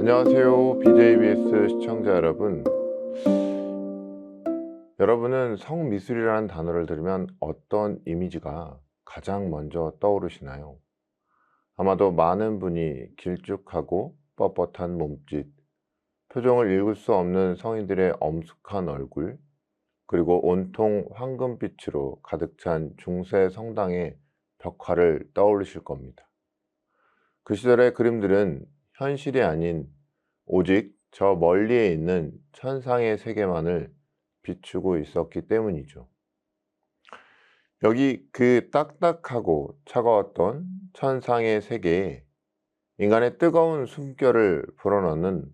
안녕하세요. BJBS 시청자 여러분. 여러분은 성미술이라는 단어를 들으면 어떤 이미지가 가장 먼저 떠오르시나요? 아마도 많은 분이 길쭉하고 뻣뻣한 몸짓, 표정을 읽을 수 없는 성인들의 엄숙한 얼굴, 그리고 온통 황금빛으로 가득 찬 중세 성당의 벽화를 떠올리실 겁니다. 그 시절의 그림들은 현실이 아닌 오직 저 멀리에 있는 천상의 세계만을 비추고 있었기 때문이죠. 여기 그 딱딱하고 차가웠던 천상의 세계에 인간의 뜨거운 숨결을 불어넣는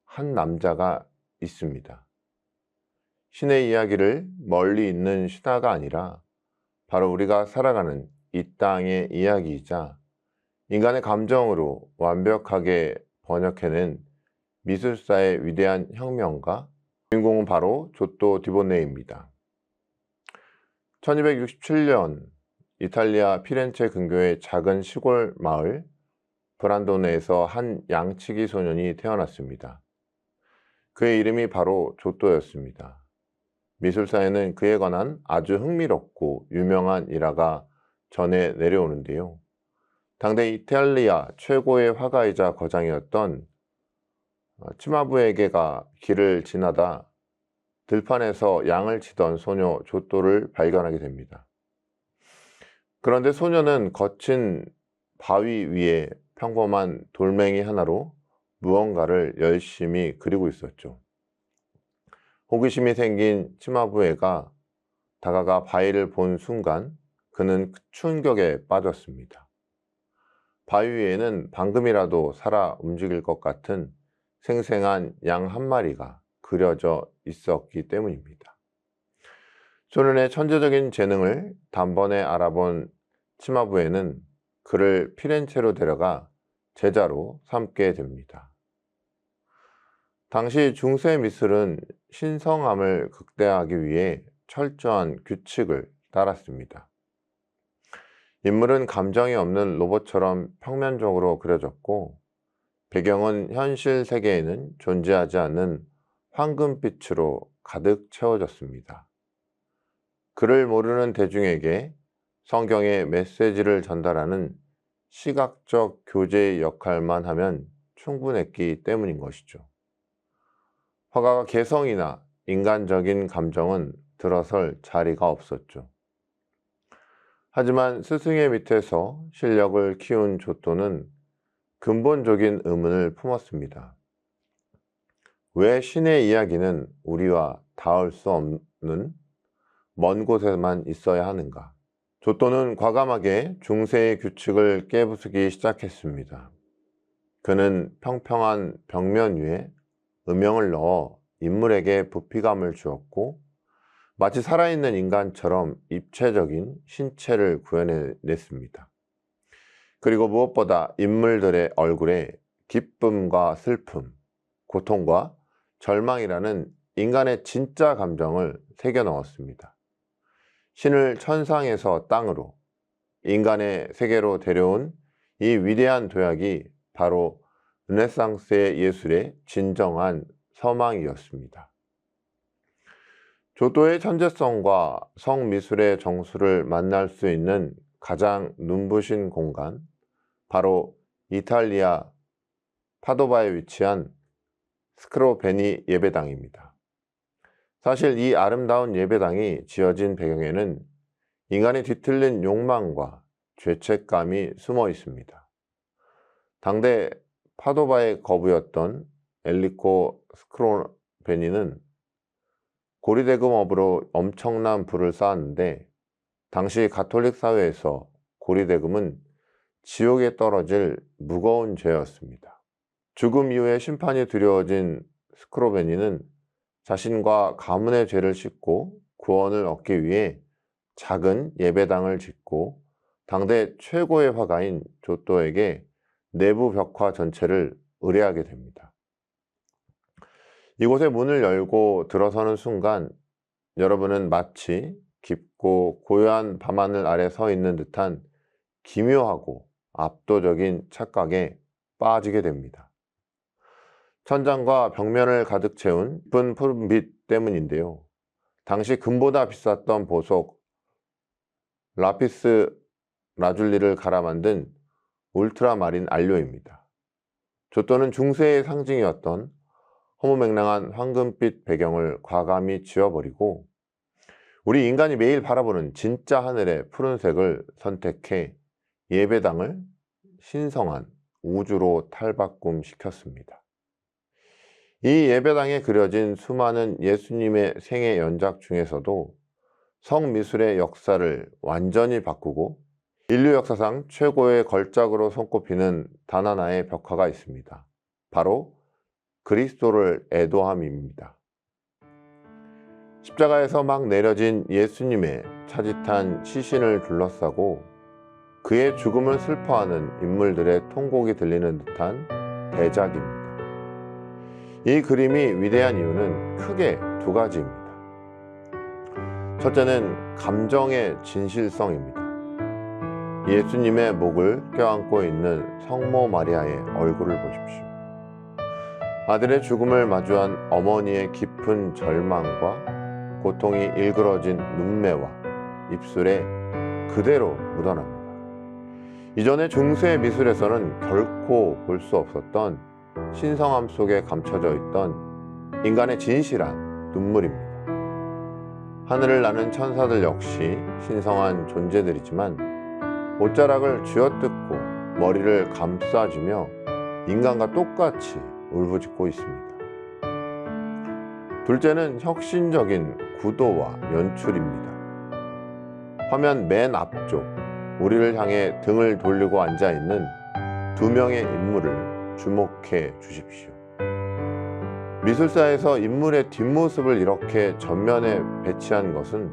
한 남자가 있습니다. 신의 이야기를 멀리 있는 신화가 아니라 바로 우리가 살아가는 이 땅의 이야기이자 인간의 감정으로 완벽하게 번역해낸 미술사의 위대한 혁명가, 주인공은 바로 조또 디보네입니다. 1267년 이탈리아 피렌체 근교의 작은 시골 마을 브란도네에서 한 양치기 소년이 태어났습니다. 그의 이름이 바로 조또였습니다. 미술사에는 그에 관한 아주 흥미롭고 유명한 일화가 전해 내려오는데요. 당대 이탈리아 최고의 화가이자 거장이었던 치마부에게가 길을 지나다 들판에서 양을 치던 소녀 조또를 발견하게 됩니다. 그런데 소녀는 거친 바위 위에 평범한 돌멩이 하나로 무언가를 열심히 그리고 있었죠. 호기심이 생긴 치마부에가 다가가 바위를 본 순간 그는 충격에 빠졌습니다. 바위 위에는 방금이라도 살아 움직일 것 같은 생생한 양 한 마리가 그려져 있었기 때문입니다. 소년의 천재적인 재능을 단번에 알아본 치마부에는 그를 피렌체로 데려가 제자로 삼게 됩니다. 당시 중세 미술은 신성함을 극대화하기 위해 철저한 규칙을 따랐습니다. 인물은 감정이 없는 로봇처럼 평면적으로 그려졌고 배경은 현실 세계에는 존재하지 않는 황금빛으로 가득 채워졌습니다. 글을 모르는 대중에게 성경의 메시지를 전달하는 시각적 교재의 역할만 하면 충분했기 때문인 것이죠. 화가가 개성이나 인간적인 감정은 들어설 자리가 없었죠. 하지만 스승의 밑에서 실력을 키운 조또는 근본적인 의문을 품었습니다. 왜 신의 이야기는 우리와 닿을 수 없는 먼 곳에만 있어야 하는가? 조또는 과감하게 중세의 규칙을 깨부수기 시작했습니다. 그는 평평한 벽면 위에 음영을 넣어 인물에게 부피감을 주었고 마치 살아있는 인간처럼 입체적인 신체를 구현해냈습니다. 그리고 무엇보다 인물들의 얼굴에 기쁨과 슬픔, 고통과 절망이라는 인간의 진짜 감정을 새겨 넣었습니다. 신을 천상에서 땅으로, 인간의 세계로 데려온 이 위대한 도약이 바로 르네상스의 예술의 진정한 서망이었습니다. 조또의 천재성과 성미술의 정수를 만날 수 있는 가장 눈부신 공간, 바로 이탈리아 파도바에 위치한 스크로베니 예배당입니다. 사실 이 아름다운 예배당이 지어진 배경에는 인간의 뒤틀린 욕망과 죄책감이 숨어 있습니다. 당대 파도바의 거부였던 엘리코 스크로베니는 고리대금업으로 엄청난 부를 쌓았는데 당시 가톨릭 사회에서 고리대금은 지옥에 떨어질 무거운 죄였습니다. 죽음 이후에 심판이 두려워진 스크로베니는 자신과 가문의 죄를 씻고 구원을 얻기 위해 작은 예배당을 짓고 당대 최고의 화가인 조또에게 내부 벽화 전체를 의뢰하게 됩니다. 이곳에 문을 열고 들어서는 순간 여러분은 마치 깊고 고요한 밤하늘 아래 서 있는 듯한 기묘하고 압도적인 착각에 빠지게 됩니다. 천장과 벽면을 가득 채운 예쁜 푸른빛 때문인데요. 당시 금보다 비쌌던 보석 라피스 라줄리를 갈아 만든 울트라마린 안료입니다. 조또는 중세의 상징이었던 허무맹랑한 황금빛 배경을 과감히 지워버리고 우리 인간이 매일 바라보는 진짜 하늘의 푸른색을 선택해 예배당을 신성한 우주로 탈바꿈시켰습니다. 이 예배당에 그려진 수많은 예수님의 생애 연작 중에서도 성미술의 역사를 완전히 바꾸고 인류 역사상 최고의 걸작으로 손꼽히는 단 하나의 벽화가 있습니다. 바로 그리스도를 애도함입니다. 십자가에서 막 내려진 예수님의 차짓한 시신을 둘러싸고 그의 죽음을 슬퍼하는 인물들의 통곡이 들리는 듯한 대작입니다. 이 그림이 위대한 이유는 크게 두 가지입니다. 첫째는 감정의 진실성입니다. 예수님의 목을 껴안고 있는 성모 마리아의 얼굴을 보십시오. 아들의 죽음을 마주한 어머니의 깊은 절망과 고통이 일그러진 눈매와 입술에 그대로 묻어납니다. 이전의 중세 미술에서는 결코 볼 수 없었던 신성함 속에 감춰져 있던 인간의 진실한 눈물입니다. 하늘을 나는 천사들 역시 신성한 존재들이지만 옷자락을 쥐어뜯고 머리를 감싸주며 인간과 똑같이 울부짖고 있습니다. 둘째는 혁신적인 구도와 연출입니다. 화면 맨 앞쪽 우리를 향해 등을 돌리고 앉아있는 두 명의 인물을 주목해 주십시오. 미술사에서 인물의 뒷모습을 이렇게 전면에 배치한 것은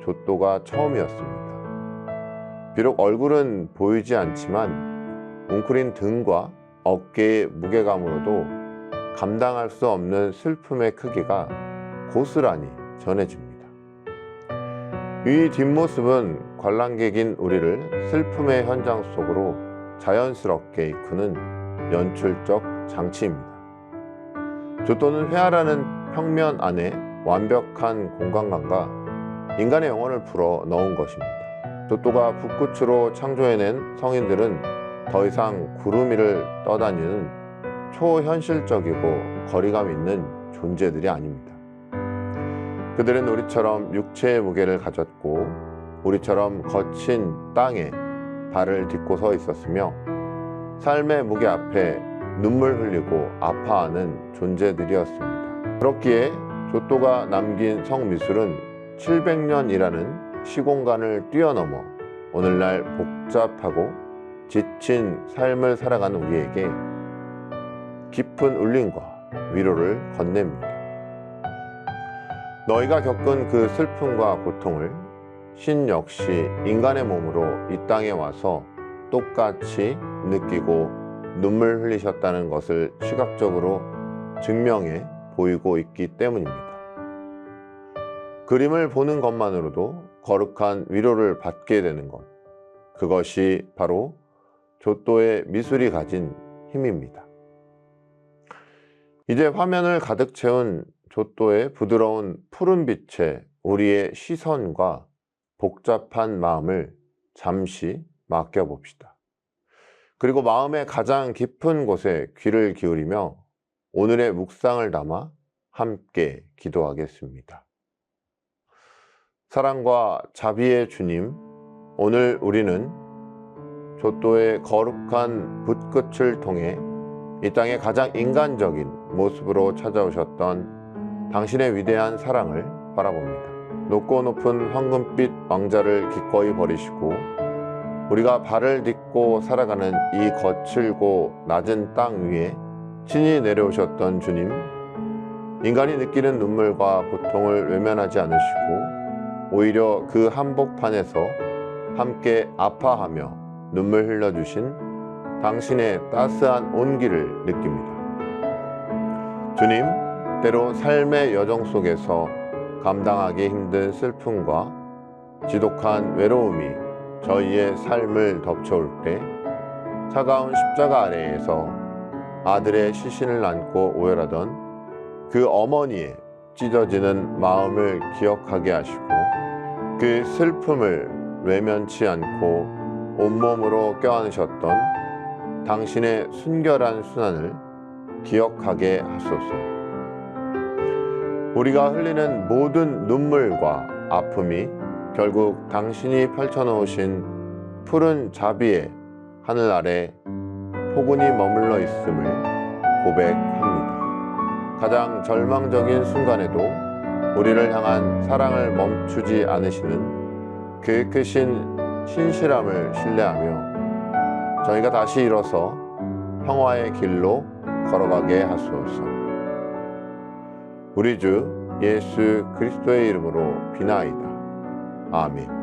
조또가 처음이었습니다. 비록 얼굴은 보이지 않지만 웅크린 등과 어깨의 무게감으로도 감당할 수 없는 슬픔의 크기가 고스란히 전해집니다. 이 뒷모습은 관람객인 우리를 슬픔의 현장 속으로 자연스럽게 이끄는 연출적 장치입니다. 조또는 회화라는 평면 안에 완벽한 공간감과 인간의 영혼을 풀어 넣은 것입니다. 조또가 붓끝으로 창조해낸 성인들은 더 이상 구름 위를 떠다니는 초현실적이고 거리감 있는 존재들이 아닙니다. 그들은 우리처럼 육체의 무게를 가졌고 우리처럼 거친 땅에 발을 딛고 서 있었으며 삶의 무게 앞에 눈물 흘리고 아파하는 존재들이었습니다. 그렇기에 조또가 남긴 성미술은 700년이라는 시공간을 뛰어넘어 오늘날 복잡하고 지친 삶을 살아가는 우리에게 깊은 울림과 위로를 건넵니다. 너희가 겪은 그 슬픔과 고통을 신 역시 인간의 몸으로 이 땅에 와서 똑같이 느끼고 눈물 흘리셨다는 것을 시각적으로 증명해 보이고 있기 때문입니다. 그림을 보는 것만으로도 거룩한 위로를 받게 되는 것, 그것이 바로 조또의 미술이 가진 힘입니다. 이제 화면을 가득 채운 조또의 부드러운 푸른빛에 우리의 시선과 복잡한 마음을 잠시 맡겨봅시다. 그리고 마음의 가장 깊은 곳에 귀를 기울이며 오늘의 묵상을 담아 함께 기도하겠습니다. 사랑과 자비의 주님, 오늘 우리는 조또의 거룩한 붓끝을 통해 이 땅의 가장 인간적인 모습으로 찾아오셨던 당신의 위대한 사랑을 바라봅니다. 높고 높은 황금빛 왕자를 기꺼이 버리시고 우리가 발을 딛고 살아가는 이 거칠고 낮은 땅 위에 친히 내려오셨던 주님, 인간이 느끼는 눈물과 고통을 외면하지 않으시고 오히려 그 한복판에서 함께 아파하며 눈물 흘려주신 당신의 따스한 온기를 느낍니다. 주님, 때로 삶의 여정 속에서 감당하기 힘든 슬픔과 지독한 외로움이 저희의 삶을 덮쳐올 때 차가운 십자가 아래에서 아들의 시신을 안고 오열하던 그 어머니의 찢어지는 마음을 기억하게 하시고 그 슬픔을 외면치 않고 온몸으로 껴안으셨던 당신의 순결한 순환을 기억하게 하소서. 우리가 흘리는 모든 눈물과 아픔이 결국 당신이 펼쳐놓으신 푸른 자비의 하늘 아래 포근히 머물러 있음을 고백합니다. 가장 절망적인 순간에도 우리를 향한 사랑을 멈추지 않으시는 그 크신 신실함을 신뢰하며 저희가 다시 일어서 평화의 길로 걸어가게 하소서. 우리 주 예수 그리스도의 이름으로 비나이다. 아멘.